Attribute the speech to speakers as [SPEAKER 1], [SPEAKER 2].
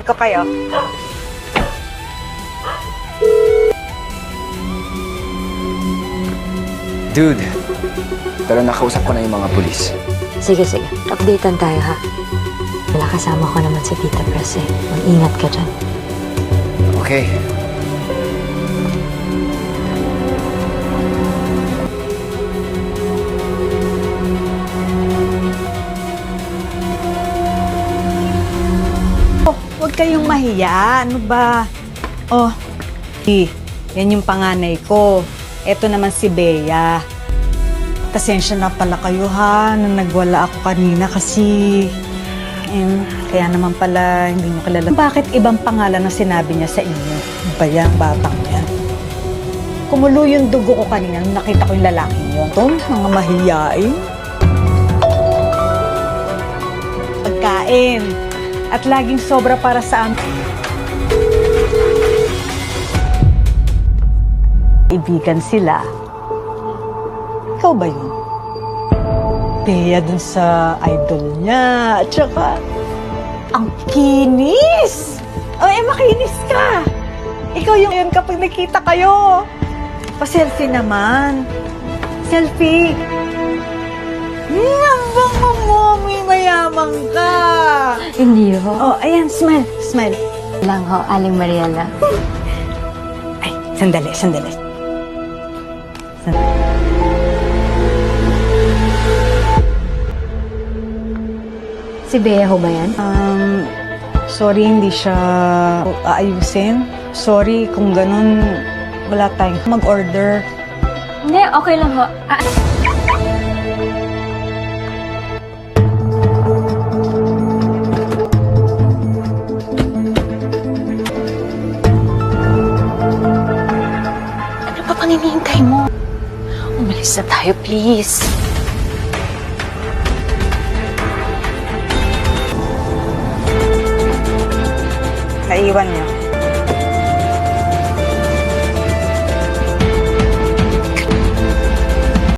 [SPEAKER 1] ko kayo.
[SPEAKER 2] Dude, pero nakausap ko na yung mga pulis.
[SPEAKER 3] Sige. Updatean tayo, ha? Wala, kasama ko naman si Tita Pres, eh. Mag-ingat ka dyan.
[SPEAKER 2] Okay.
[SPEAKER 1] Huwag kayong mahiya. Ano ba? Oh, yan yung panganay ko. Eto naman si Bea. Pasensya na pala kayo ha, nung nagwala ako kanina kasi kaya naman pala hindi nyo kilala. Bakit ibang pangalan na sinabi niya sa inyo? Bayang batang yan. Kumulo yung dugo ko kanina nung nakita ko yung lalaking yun. Ito, mga mahiyain. Pagkain. At laging sobra para sa amin. Ibigan sila. Ikaw ba yun? Bea dun sa idol niya. At saka, ang kinis! O, makinis ka! Ikaw yung yun kapag nakita kayo. Pa-selfie naman. Selfie! Ang bango mo, may mayamang ka!
[SPEAKER 3] Hindi ho.
[SPEAKER 1] Oh, ayan, smile. Smile.
[SPEAKER 3] Lang ho, Aling Mariela.
[SPEAKER 1] Ay, sandali.
[SPEAKER 3] Si Bea ho ba yan?
[SPEAKER 1] Sorry, hindi siya aayusin. Sorry kung ganun, wala tayong mag-order.
[SPEAKER 3] Hindi, okay lang ho.
[SPEAKER 4] Ano pa pang hinihintay mo? Umalis na tayo, please.
[SPEAKER 1] Naiwan niyo.